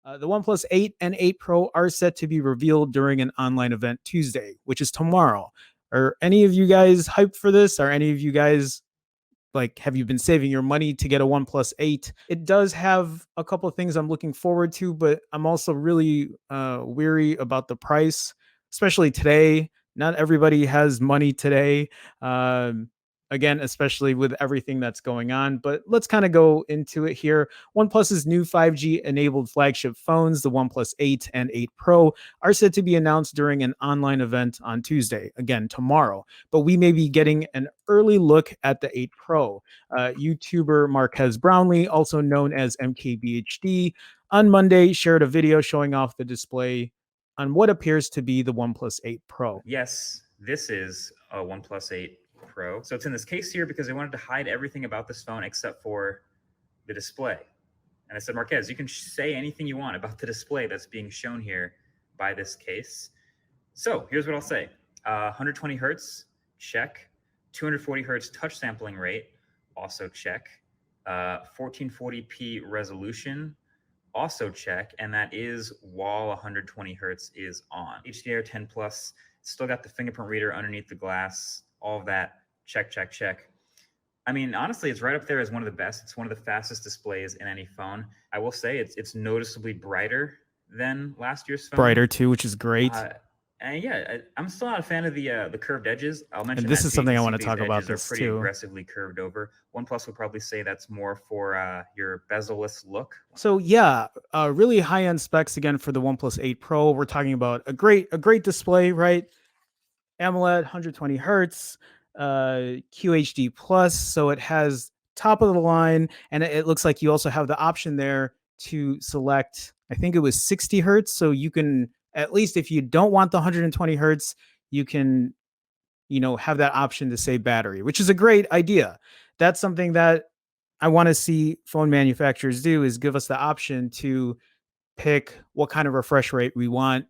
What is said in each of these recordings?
The OnePlus 8 and 8 Pro are set to be revealed during an online event Tuesday, which is tomorrow. Are any of you guys hyped for this? Are any of you guys like, have you been saving your money to get a OnePlus 8? It does have a couple of things I'm looking forward to, but I'm also really weary about the price, especially today. Not everybody has money today. Um, Again, especially with everything that's going on. But let's kind of go into it here. OnePlus's new 5G enabled flagship phones, the OnePlus 8 and 8 Pro, are set to be announced during an online event on Tuesday, again, tomorrow. But we may be getting an early look at the 8 Pro. YouTuber Marquez Brownlee, also known as MKBHD, on Monday shared a video showing off the display on what appears to be the OnePlus 8 Pro. Yes, this is a OnePlus 8 Pro. So it's in this case here because they wanted to hide everything about this phone except for the display. And I said, Marquez, you can say anything you want about the display that's being shown here by this case. So here's what I'll say. 120 hertz, check. 240 hertz touch sampling rate, also check. 1440p resolution, also check. And that is while 120 hertz is on. HDR10 Plus, still got the fingerprint reader underneath the glass, all of that, check, check, check. I mean, honestly, it's right up there as one of the best. It's one of the fastest displays in any phone. I will say it's noticeably brighter than last year's phone. Brighter too, which is great. And yeah, I'm still not a fan of the curved edges. I'll mention and this that is something I want to these talk about. edges This are pretty too. aggressively curved over. OnePlus would probably say that's more for your bezel-less look. So yeah, really high-end specs again for the OnePlus 8 Pro. We're talking about a great display, right? AMOLED, 120 hertz, QHD plus. So it has top of the line, and it looks like you also have the option there to select. I think it was 60 hertz, so you can, at least if you don't want the 120 hertz, you can, have that option to save battery, which is a great idea. That's something that I want to see phone manufacturers do, is give us the option to pick what kind of refresh rate we want.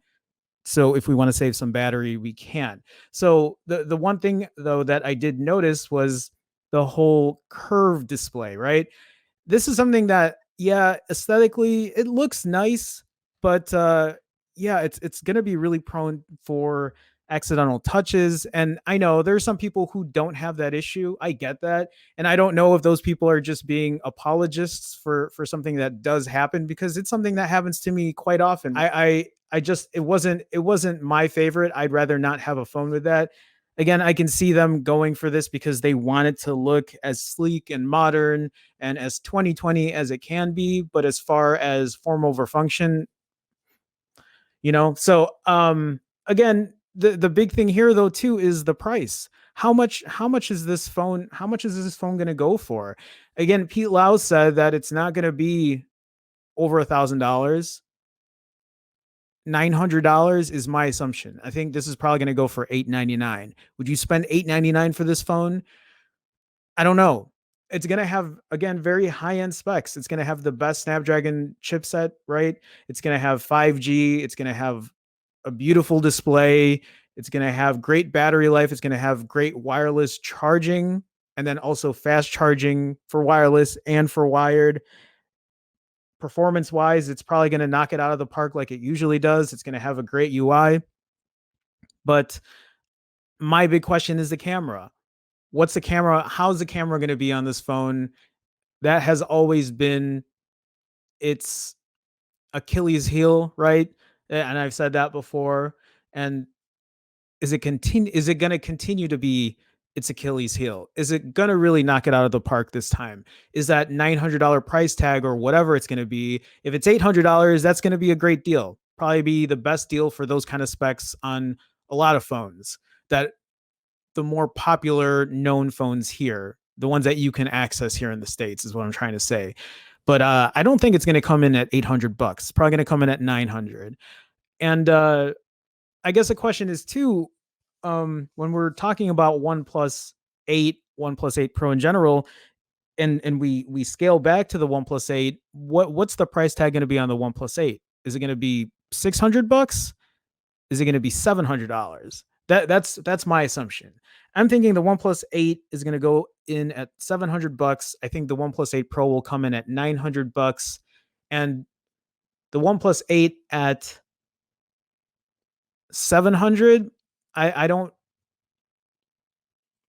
So if we want to save some battery, we can. So the one thing though that I did notice was the whole curved display, right? This is something that, yeah, aesthetically it looks nice, but yeah, it's gonna be really prone for accidental touches. And I know there's some people who don't have that issue. I get that. And I don't know if those people are just being apologists for something that does happen, because it's something that happens to me quite often. I just, it wasn't my favorite. I'd rather not have a phone with that. Again, I can see them going for this because they want it to look as sleek and modern and as 2020 as it can be. But as far as form over function, so again, the big thing here though too is the price. How much is this phone going to go for? Again, Pete Lau said that it's not going to be over $1,000. $900 is my assumption. I think this is probably going to go for $899. Would you spend $899 for this phone? I don't know. It's going to have, again, very high-end specs. It's going to have the best Snapdragon chipset, right? It's going to have 5G. It's going to have a beautiful display. It's going to have great battery life. It's going to have great wireless charging, and then also fast charging for wireless and for wired. Performance wise, it's probably going to knock it out of the park like it usually does. It's going to have a great UI. But my big question is the camera. What's the camera? How's the camera going to be on this phone? That has always been its Achilles heel, right? And I've said that before. And is it going to continue to be its Achilles heel? Is it going to really knock it out of the park this time? Is that $900 price tag or whatever it's going to be? If it's $800, that's going to be a great deal. Probably be the best deal for those kind of specs on a lot of phones. That the more popular known phones here, the ones that you can access here in the States, is what I'm trying to say. But I don't think it's going to come in at $800. It's probably going to come in at $900. And I guess the question is too, when we're talking about OnePlus 8, OnePlus 8 Pro in general, and we scale back to the OnePlus 8, what's the price tag going to be on the OnePlus 8? Is it going to be $600? Is it going to be $700? That's my assumption. I'm thinking the OnePlus 8 is going to go in at $700. I think the OnePlus 8 Pro will come in at $900. And The OnePlus 8 at 700, I don't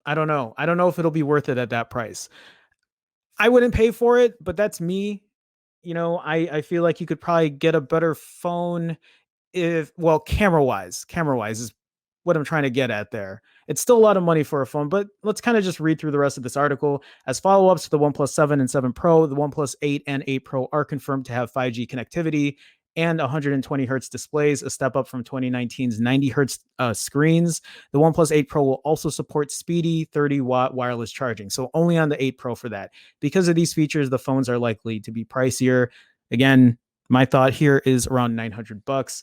know. I don't know if it'll be worth it at that price. I wouldn't pay for it, but that's me. I feel like you could probably get a better phone if, well, camera wise is what I'm trying to get at there. It's still a lot of money for a phone, but let's kind of just read through the rest of this article. As follow-ups to the OnePlus 7 and 7 Pro, the OnePlus 8 and 8 Pro are confirmed to have 5G connectivity and 120 hertz displays, a step up from 2019's 90 hertz screens. The OnePlus 8 Pro will also support speedy 30-watt wireless charging, so only on the 8 Pro for that. Because of these features, the phones are likely to be pricier. Again, my thought here is around $900.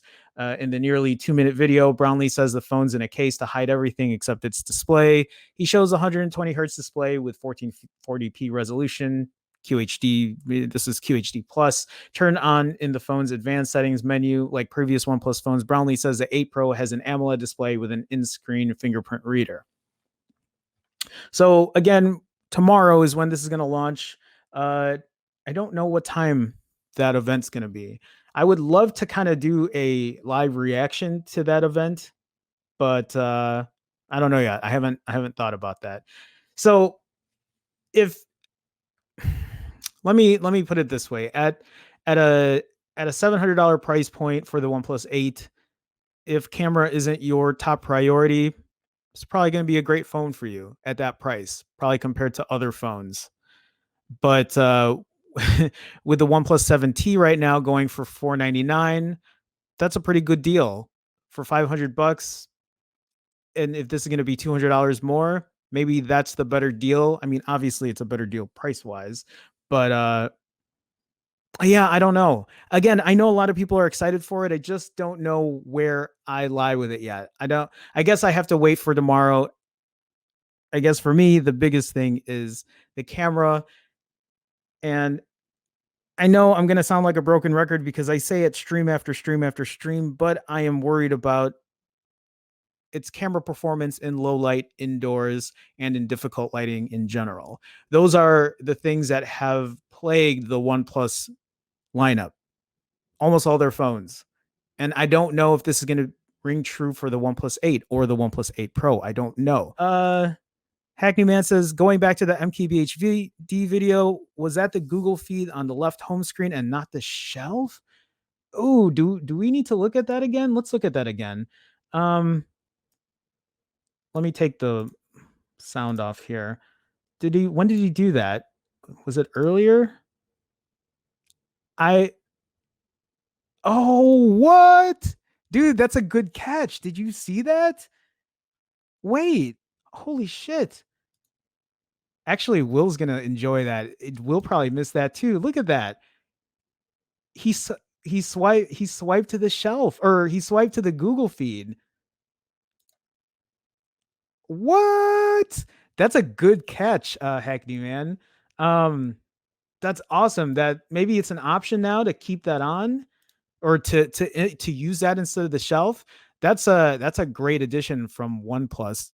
In the nearly 2-minute video, Brownlee says the phone's in a case to hide everything except its display. He shows a 120 hertz display with 1440p resolution, QHD. This is QHD plus. Turned on in the phone's advanced settings menu, like previous OnePlus phones. Brownlee says the 8 Pro has an AMOLED display with an in-screen fingerprint reader. So again, tomorrow is when this is going to launch. I don't know what time that event's going to be. I would love to kind of do a live reaction to that event, but I don't know yet. I haven't thought about that. So if let me put it this way, at a $700 price point for the OnePlus 8, if camera isn't your top priority, it's probably going to be a great phone for you at that price, probably compared to other phones. But with the OnePlus 7T right now going for $499, that's a pretty good deal for $500. And if this is going to be $200 more, maybe that's the better deal. I mean, obviously it's a better deal price wise, but yeah, I don't know. Again, I know a lot of people are excited for it. I just don't know where I lie with it yet. I guess I have to wait for tomorrow. I guess for me, the biggest thing is the camera. And I know I'm going to sound like a broken record because I say it stream after stream after stream, but I am worried about its camera performance in low light indoors and in difficult lighting in general. Those are the things that have plagued the OnePlus lineup, almost all their phones. And I don't know if this is going to ring true for the OnePlus 8 or the OnePlus 8 Pro. I don't know. Hackney Man says, going back to the MKBHD video, was that the Google feed on the left home screen and not the shelf? Oh, do we need to look at that again? Let's look at that again. Let me take the sound off here. When did he do that? Was it earlier? Oh, what? Dude, that's a good catch. Did you see that? Wait, holy shit. Actually, Will's gonna enjoy that. Will probably miss that too. Look at that. He swiped to the shelf, or he swiped to the Google feed. What? That's a good catch, Hackney Man. That's awesome. That maybe it's an option now to keep that on, or to use that instead of the shelf. That's a great addition from OnePlus.